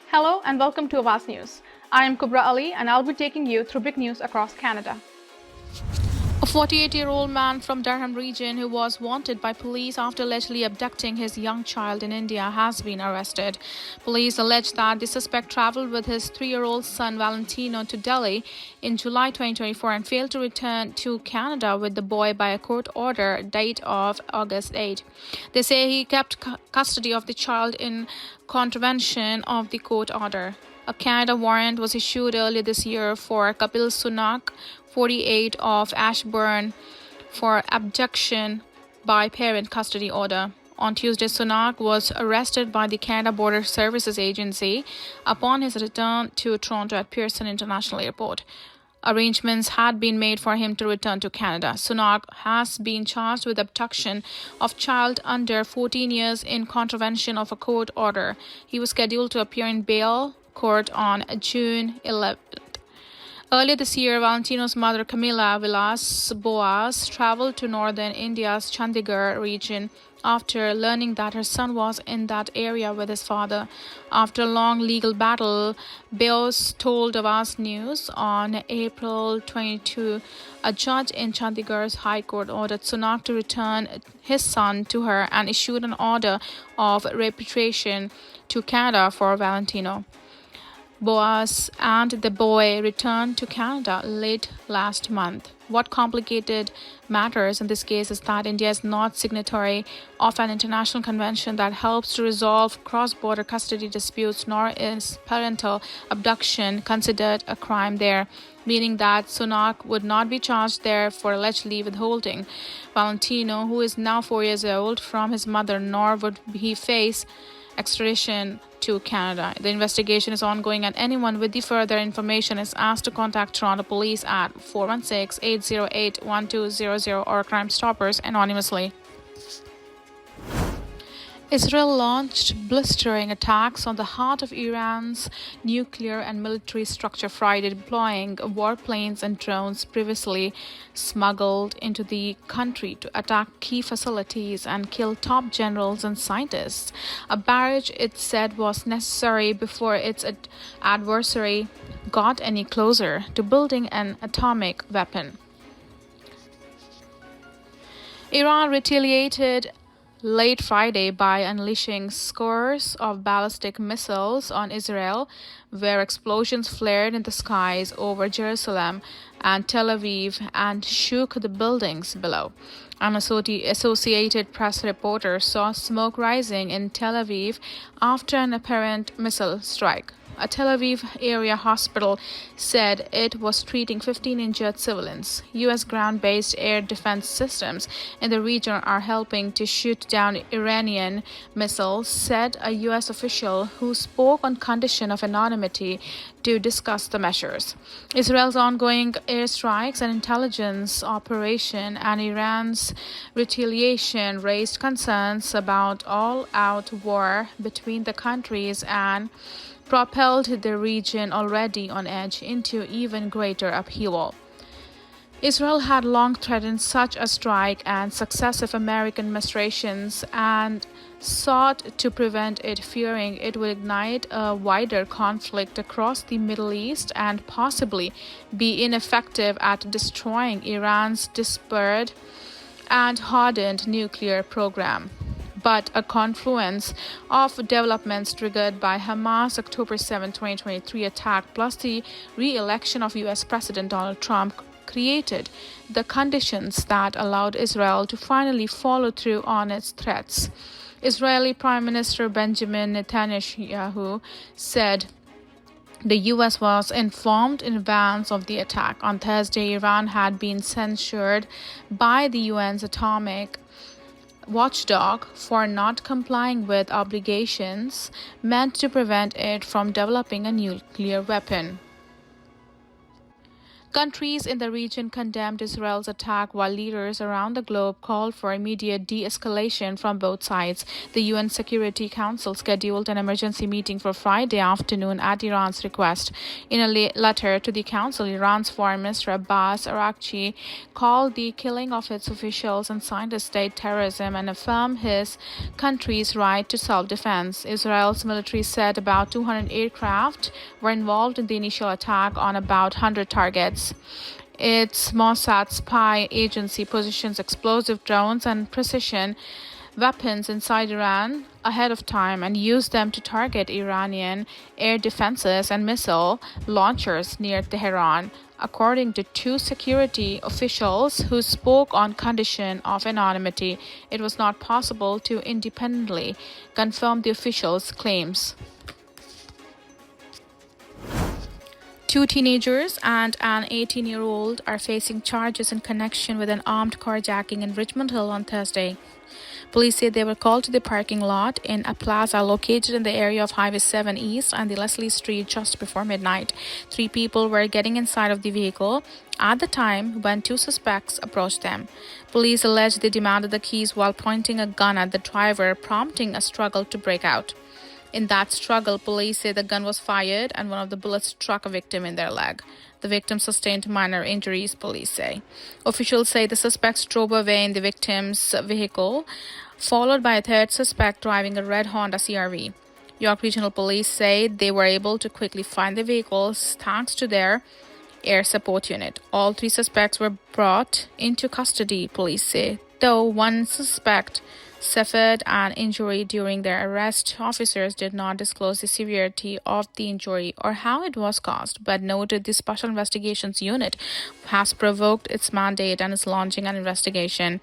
Hello and welcome to Awaz News. I am Kubra Ali and I'll be taking you through big news across Canada. A 48-year-old man from Durham region who was wanted by police after allegedly abducting his young child in India has been arrested. Police allege that the suspect traveled with his 3-year-old son Valentino to Delhi in July 2024 and failed to return to Canada with the boy by a court order date of August 8. They say he kept custody of the child in contravention of the court order. A Canada warrant was issued earlier this year for Kapil Sunak, 48, of Ashburn, for abduction by parent custody order. On Tuesday, Sunak was arrested by the Canada Border Services Agency upon his return to Toronto at Pearson International Airport. Arrangements had been made for him to return to Canada. Sunak has been charged with abduction of child under 14 years in contravention of a court order. He was scheduled to appear in bail court on June 11th. Earlier this year, Valentino's mother, Camilla Vilas Boas, traveled to northern India's Chandigarh region after learning that her son was in that area with his father. After a long legal battle, Boas told Awaz News on April 22, a judge in Chandigarh's High Court ordered Sunak to return his son to her and issued an order of repatriation to Canada for Valentino. Boas and the boy returned to Canada late last month. What complicated matters in this case is that India is not signatory of an international convention that helps to resolve cross-border custody disputes, nor is parental abduction considered a crime there, meaning that Sunak would not be charged there for allegedly withholding Valentino, who is now 4 years old, from his mother, nor would he face extradition to Canada. The investigation is ongoing and anyone with the further information is asked to contact Toronto Police at 416-808-1200 or Crime Stoppers anonymously. Israel launched blistering attacks on the heart of Iran's nuclear and military structure Friday, deploying warplanes and drones previously smuggled into the country to attack key facilities and kill top generals and scientists. A barrage, it said, was necessary before its adversary got any closer to building an atomic weapon. Iran retaliated late Friday by unleashing scores of ballistic missiles on Israel, where explosions flared in the skies over Jerusalem and Tel Aviv and shook the buildings below. An Associated Press reporter saw smoke rising in Tel Aviv after an apparent missile strike. A Tel Aviv area hospital said it was treating 15 injured civilians. U.S. ground-based air defense systems in the region are helping to shoot down Iranian missiles, said a U.S. official who spoke on condition of anonymity to discuss the measures. Israel's ongoing airstrikes and intelligence operation and Iran's retaliation raised concerns about all-out war between the countries and propelled the region already on edge into even greater upheaval. Israel had long threatened such a strike and successive American administrations and sought to prevent it, fearing it would ignite a wider conflict across the Middle East and possibly be ineffective at destroying Iran's disparate and hardened nuclear program. But a confluence of developments triggered by Hamas' October 7, 2023 attack plus the re-election of U.S. President Donald Trump created the conditions that allowed Israel to finally follow through on its threats. Israeli Prime Minister Benjamin Netanyahu said the U.S. was informed in advance of the attack. On Thursday, Iran had been censured by the UN's atomic watchdog for not complying with obligations meant to prevent it from developing a nuclear weapon. Countries in the region condemned Israel's attack, while leaders around the globe called for immediate de-escalation from both sides. The UN Security Council scheduled an emergency meeting for Friday afternoon at Iran's request. In a letter to the Council, Iran's Foreign Minister Abbas Araghchi called the killing of its officials and scientists state terrorism and affirmed his country's right to self-defense. Israel's military said about 200 aircraft were involved in the initial attack on about 100 targets. Its Mossad spy agency positions explosive drones and precision weapons inside Iran ahead of time and used them to target Iranian air defenses and missile launchers near Tehran, according to two security officials who spoke on condition of anonymity. It was not possible to independently confirm the officials' claims. Two teenagers and an 18-year-old are facing charges in connection with an armed carjacking in Richmond Hill on Thursday. Police say they were called to the parking lot in a plaza located in the area of Highway 7 East and the Leslie Street just before midnight. 3 people were getting inside of the vehicle at the time when 2 suspects approached them. Police allege they demanded the keys while pointing a gun at the driver, prompting a struggle to break out. In that struggle, police say the gun was fired and one of the bullets struck a victim in their leg. The victim sustained minor injuries, police say. Officials say the suspects drove away in the victim's vehicle, followed by a third suspect driving a red Honda CR-V. York Regional Police say they were able to quickly find the vehicles thanks to their air support unit. All 3 suspects were brought into custody, police say, though one suspect suffered an injury during their arrest. Officers did not disclose the severity of the injury or how it was caused, but noted the Special Investigations Unit has provoked its mandate and is launching an investigation.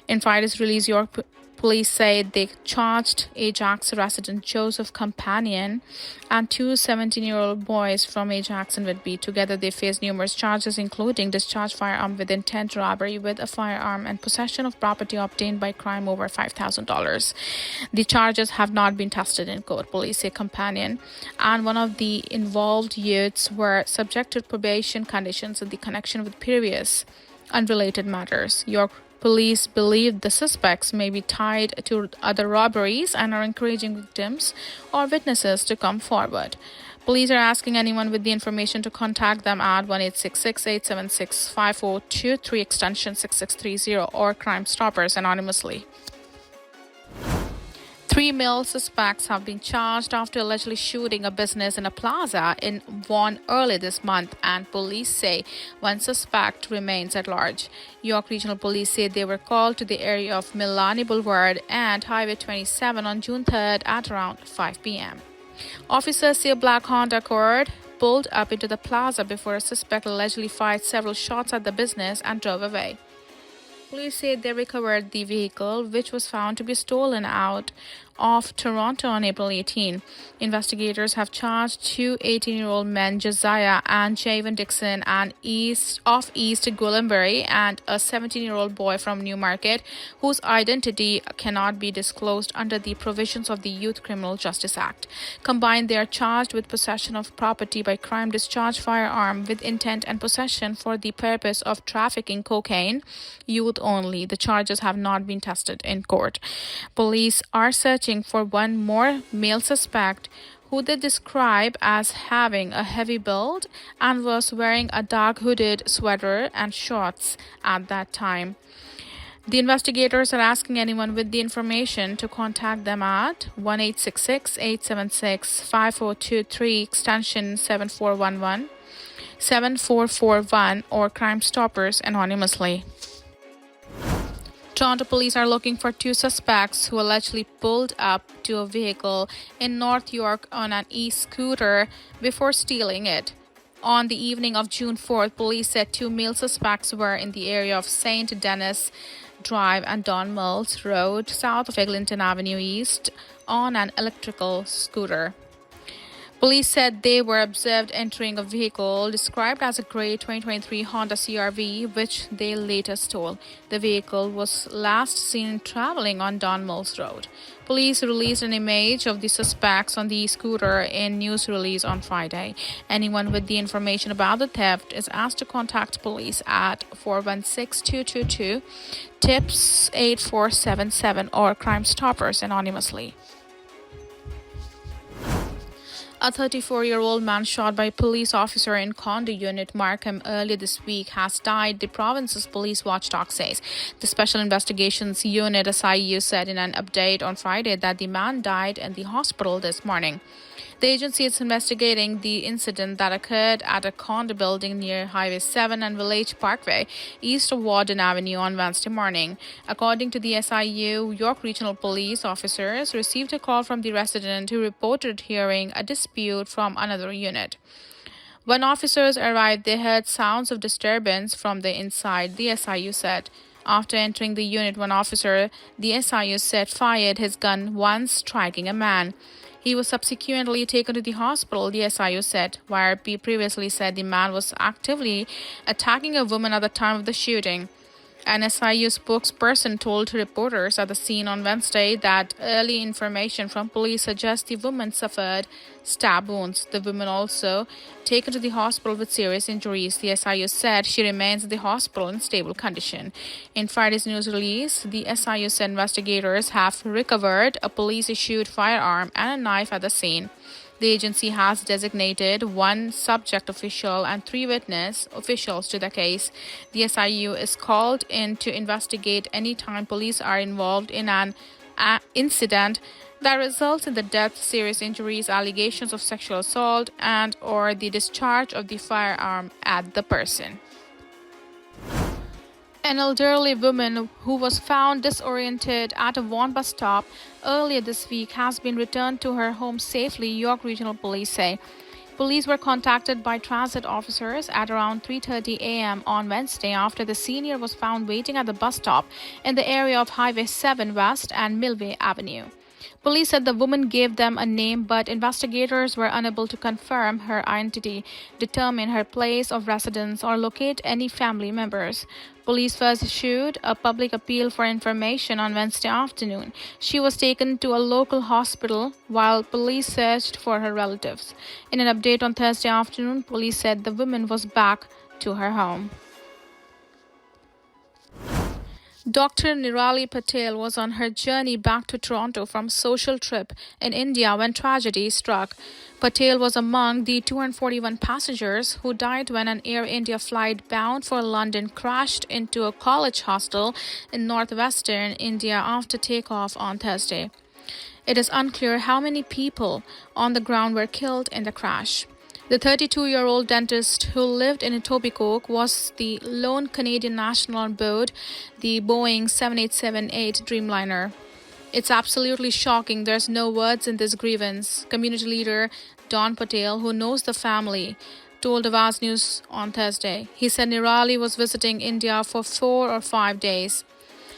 In Friday's release, York Police say they charged Ajax resident Joseph Companion and 2 17-year-old boys from Ajax and Whitby. Together, they face numerous charges, including discharge firearm with intent, robbery with a firearm, and possession of property obtained by crime over $5,000. The charges have not been tested in court. Police say Companion and one of the involved youths were subject to probation conditions in the connection with previous unrelated matters. York Police believe the suspects may be tied to other robberies and are encouraging victims or witnesses to come forward. Police are asking anyone with the information to contact them at 1-866-876-5423 extension 6630 or Crime Stoppers anonymously. 3 male suspects have been charged after allegedly shooting a business in a plaza in Vaughan early this month, and police say 1 suspect remains at large. York Regional Police say they were called to the area of Milani Boulevard and Highway 27 on June 3rd at around 5 p.m. Officers say a black Honda Accord pulled up into the plaza before a suspect allegedly fired several shots at the business and drove away. Police say they recovered the vehicle, which was found to be stolen out of Toronto on April 18. Investigators have charged 2 18-year-old men, Josiah and Javon Dixon, and East Gwillimbury, and a 17-year-old boy from Newmarket, whose identity cannot be disclosed under the provisions of the Youth Criminal Justice Act. Combined, they are charged with possession of property by crime, discharge firearm with intent, and possession for the purpose of trafficking cocaine, youth only. The charges have not been tested in court. Police are searching for 1 more male suspect who they describe as having a heavy build and was wearing a dark hooded sweater and shorts at that time. The investigators are asking anyone with the information to contact them at 1-866-876-5423 extension 7441 or Crime Stoppers anonymously. Toronto police are looking for 2 suspects who allegedly pulled up to a vehicle in North York on an e-scooter before stealing it. On the evening of June 4th, police said 2 male suspects were in the area of St. Denis Drive and Don Mills Road, south of Eglinton Avenue East, on an electrical scooter. Police said they were observed entering a vehicle described as a grey 2023 Honda CR-V, which they later stole. The vehicle was last seen traveling on Don Mills Road. Police released an image of the suspects on the scooter in news release on Friday. Anyone with the information about the theft is asked to contact police at 416-222, TIPS 8477 or Crime Stoppers anonymously. A 34-year-old man shot by a police officer in Condo Unit, Markham, earlier this week has died, the province's police watchdog says. The Special Investigations Unit SIU said in an update on Friday that the man died in the hospital this morning. The agency is investigating the incident that occurred at a condo building near Highway 7 and Village Parkway, east of Warden Avenue on Wednesday morning. According to the SIU, York Regional Police officers received a call from the resident who reported hearing a dispute from another unit. When officers arrived, they heard sounds of disturbance from the inside, the SIU said. After entering the unit, one officer, the SIU said, fired his gun once, striking a man. He was subsequently taken to the hospital, the SIU said. YRP previously said the man was actively attacking a woman at the time of the shooting. An SIU spokesperson told reporters at the scene on Wednesday that early information from police suggests the woman suffered stab wounds. The woman also taken to the hospital with serious injuries. The SIU said she remains at the hospital in stable condition. In Friday's news release, the SIU said investigators have recovered a police-issued firearm and a knife at the scene. The agency has designated one subject official and 3 witness officials to the case. The SIU is called in to investigate any time police are involved in an incident that results in the death, serious injuries, allegations of sexual assault, and or the discharge of the firearm at the person. An elderly woman who was found disoriented at a Vaughan bus stop earlier this week has been returned to her home safely, York Regional Police say. Police were contacted by transit officers at around 3:30 a.m. on Wednesday after the senior was found waiting at the bus stop in the area of Highway 7 West and Millway Avenue. Police said the woman gave them a name, but investigators were unable to confirm her identity, determine her place of residence, or locate any family members. Police first issued a public appeal for information on Wednesday afternoon. She was taken to a local hospital while police searched for her relatives. In an update on Thursday afternoon, police said the woman was back to her home. Dr. Nirali Patel was on her journey back to Toronto from a social trip in India when tragedy struck. Patel was among the 241 passengers who died when an Air India flight bound for London crashed into a college hostel in northwestern India after takeoff on Thursday. It is unclear how many people on the ground were killed in the crash. The 32-year-old dentist who lived in Etobicoke was the lone Canadian national on board the Boeing 7878 Dreamliner. It's absolutely shocking. There's no words in this grievance. Community leader Don Patel, who knows the family, told Awaz News on Thursday. He said Nirali was visiting India for 4 or 5 days.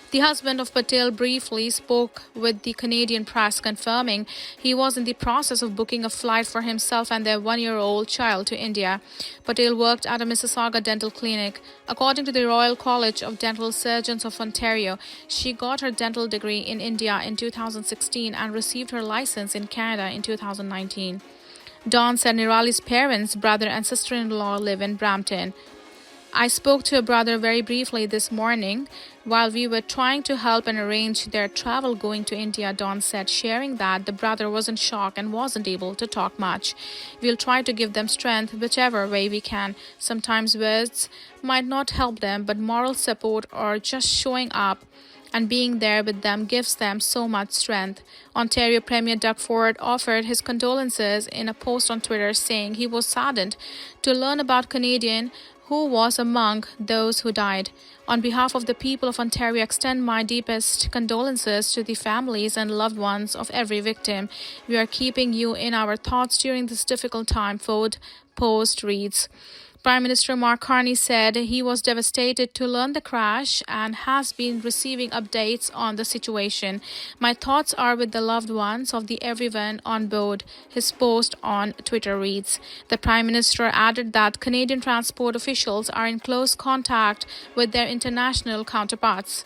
The husband of Patel briefly spoke with the Canadian press, confirming he was in the process of booking a flight for himself and their 1-year-old child to India. Patel worked at a Mississauga dental clinic. According to the Royal College of Dental Surgeons of Ontario, she got her dental degree in India in 2016 and received her license in Canada in 2019. Don said Nirali's parents, brother and sister-in-law live in Brampton. I spoke to a brother very briefly this morning while we were trying to help and arrange their travel going to India, Don said, sharing that the brother was in shock and wasn't able to talk much. We'll try to give them strength whichever way we can. Sometimes words might not help them, but moral support or just showing up and being there with them gives them so much strength. Ontario Premier Doug Ford offered his condolences in a post on Twitter, saying he was saddened to learn about Canadian who was among those who died. On behalf of the people of Ontario, I extend my deepest condolences to the families and loved ones of every victim. We are keeping you in our thoughts during this difficult time, Ford Post reads. Prime Minister Mark Carney said he was devastated to learn the crash and has been receiving updates on the situation. My thoughts are with the loved ones of everyone on board, his post on Twitter reads. The Prime Minister added that Canadian transport officials are in close contact with their international counterparts.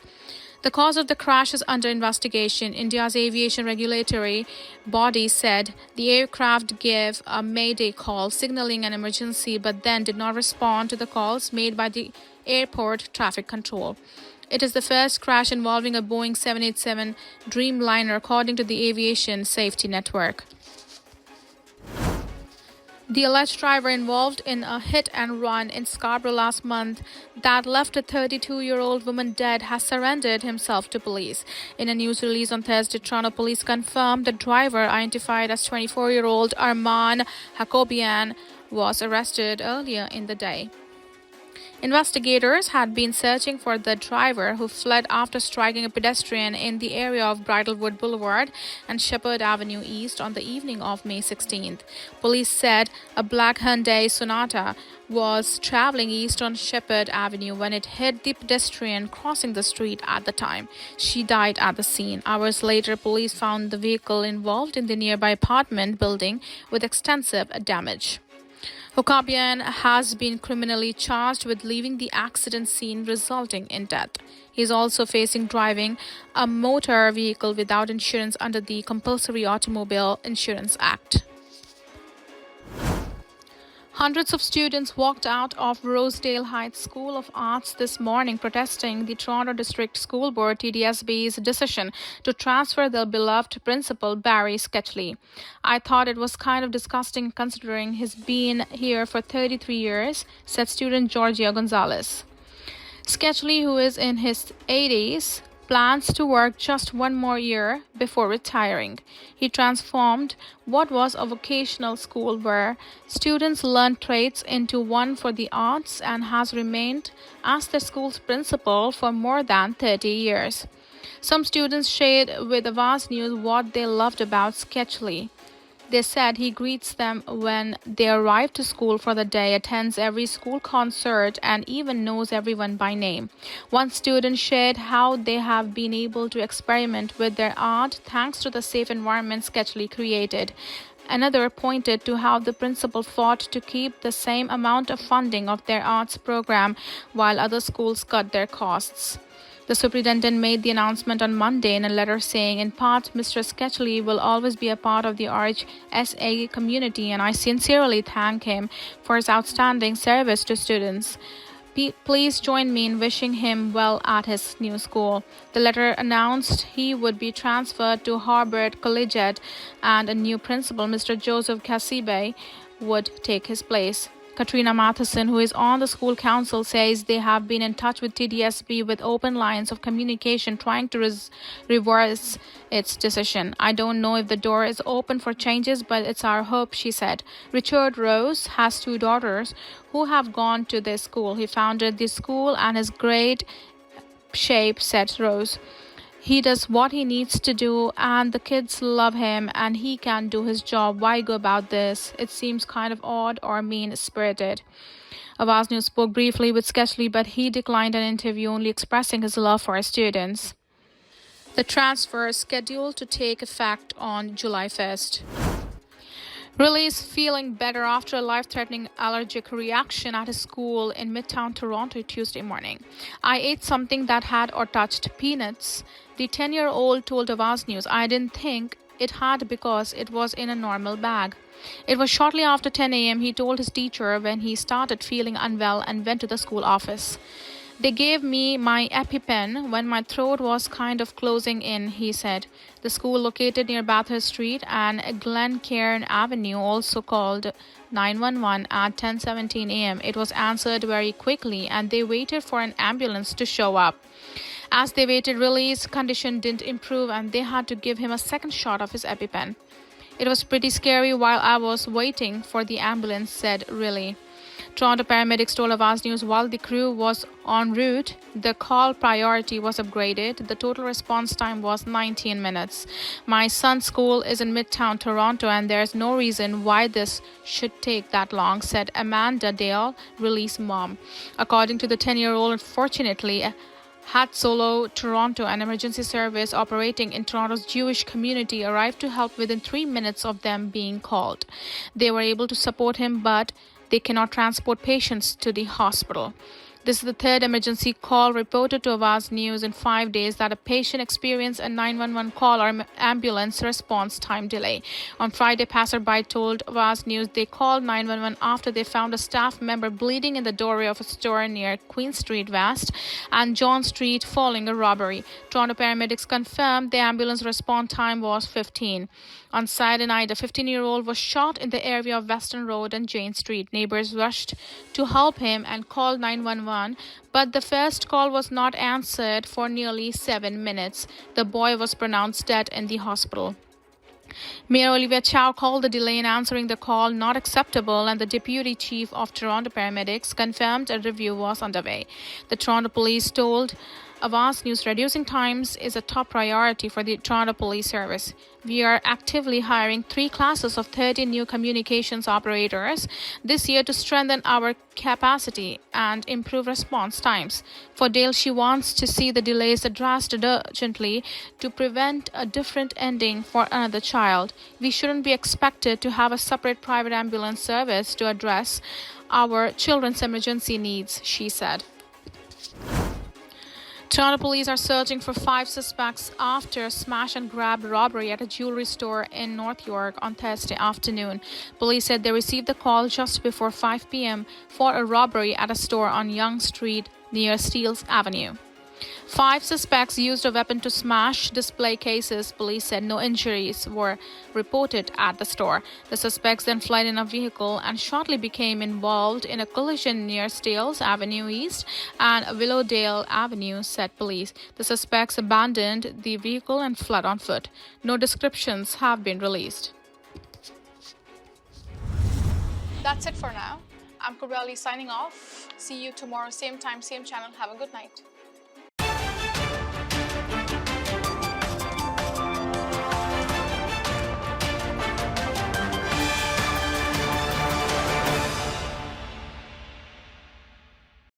The cause of the crash is under investigation. India's aviation regulatory body said the aircraft gave a mayday call signaling an emergency but then did not respond to the calls made by the airport traffic control. It is the first crash involving a Boeing 787 Dreamliner, according to the Aviation Safety Network. The alleged driver involved in a hit-and-run in Scarborough last month that left a 32-year-old woman dead has surrendered himself to police. In a news release on Thursday, Toronto police confirmed the driver, identified as 24-year-old Arman Hakobian, was arrested earlier in the day. Investigators had been searching for the driver, who fled after striking a pedestrian in the area of Bridlewood Boulevard and Shepherd Avenue East on the evening of May 16th. Police said a black Hyundai Sonata was traveling east on Shepherd Avenue when it hit the pedestrian crossing the street at the time. She died at the scene. Hours later, police found the vehicle involved in the nearby apartment building with extensive damage. Hokabian has been criminally charged with leaving the accident scene, resulting in death. He is also facing driving a motor vehicle without insurance under the Compulsory Automobile Insurance Act. Hundreds of students walked out of Rosedale Heights School of Arts this morning, protesting the Toronto District School Board TDSB's decision to transfer their beloved principal, Barry Sketchley. I thought it was kind of disgusting considering he's been here for 33 years, said student Georgia Gonzalez. Sketchley, who is in his 80s, plans to work just one more year before retiring. He transformed what was a vocational school where students learned trades into one for the arts and has remained as the school's principal for more than 30 years. Some students shared with Awaz News what they loved about Sketchley. They said he greets them when they arrive to school for the day, attends every school concert, and even knows everyone by name. One student shared how they have been able to experiment with their art thanks to the safe environment Sketchley created. Another pointed to how the principal fought to keep the same amount of funding of their arts program while other schools cut their costs. The superintendent made the announcement on Monday in a letter saying, in part, Mr. Sketchley will always be a part of the RHSA community, and I sincerely thank him for his outstanding service to students. Please join me in wishing him well at his new school. The letter announced he would be transferred to Harvard Collegiate and a new principal, Mr. Joseph Cassibe, would take his place. Katrina Matheson, who is on the school council, says they have been in touch with TDSB with open lines of communication trying to reverse its decision. I don't know if the door is open for changes, but it's our hope, she said. Richard Rose has two daughters who have gone to this school. He founded the school and is great shape, said Rose. He does what he needs to do and the kids love him and he can do his job. Why go about this? It seems kind of odd or mean-spirited. Awaz News spoke briefly with Sketchley, but he declined an interview, only expressing his love for his students. The transfer is scheduled to take effect on July 1st. Riley is feeling better after a life-threatening allergic reaction at his school in Midtown Toronto Tuesday morning. I ate something that had or touched peanuts. The 10-year-old told Awaz News, I didn't think it had because it was in a normal bag. It was shortly after 10 a.m., he told his teacher, when he started feeling unwell and went to the school office. They gave me my EpiPen when my throat was kind of closing in, he said. The school, located near Bathurst Street and Glencairn Avenue, also called 911 at 10:17 a.m. It was answered very quickly and they waited for an ambulance to show up. As they waited, Riley's condition didn't improve and they had to give him a second shot of his EpiPen. It was pretty scary while I was waiting for the ambulance, said Riley. Toronto paramedics told Awaz News while the crew was en route, the call priority was upgraded. The total response time was 19 minutes. My son's school is in Midtown Toronto and there's no reason why this should take that long, said Amanda Dale, release mom. According to the 10-year-old, unfortunately, Hat Solo Toronto, an emergency service operating in Toronto's Jewish community, arrived to help within 3 minutes of them being called. They were able to support him, but they cannot transport patients to the hospital. This is the third emergency call reported to Awaz News in 5 days that a patient experienced a 911 call or ambulance response time delay. On Friday, passerby told Awaz News they called 911 after they found a staff member bleeding in the doorway of a store near Queen Street West and John Street following a robbery. Toronto paramedics confirmed the ambulance response time was 15. On Saturday night, a 15-year-old was shot in the area of Western Road and Jane Street. Neighbors rushed to help him and called 911, but the first call was not answered for nearly 7 minutes. The boy was pronounced dead in the hospital. Mayor Olivia Chow called the delay in answering the call not acceptable, and the deputy chief of Toronto paramedics confirmed a review was underway. The Toronto police told Awaz News reducing times is a top priority for the Toronto Police Service. We are actively hiring 3 classes of 30 new communications operators this year to strengthen our capacity and improve response times. For Dale, she wants to see the delays addressed urgently to prevent a different ending for another child. We shouldn't be expected to have a separate private ambulance service to address our children's emergency needs, she said. Toronto police are searching for 5 suspects after a smash-and-grab robbery at a jewelry store in North York on Thursday afternoon. Police said they received the call just before 5 p.m. for a robbery at a store on Yonge Street near Steeles Avenue. 5 suspects used a weapon to smash display cases. Police said no injuries were reported at the store. The suspects then fled in a vehicle and shortly became involved in a collision near Steeles Avenue East and Willowdale Avenue, said police. The suspects abandoned the vehicle and fled on foot. No descriptions have been released. That's it for now. I'm Kubra Ali signing off. See you tomorrow, same time, same channel. Have a good night.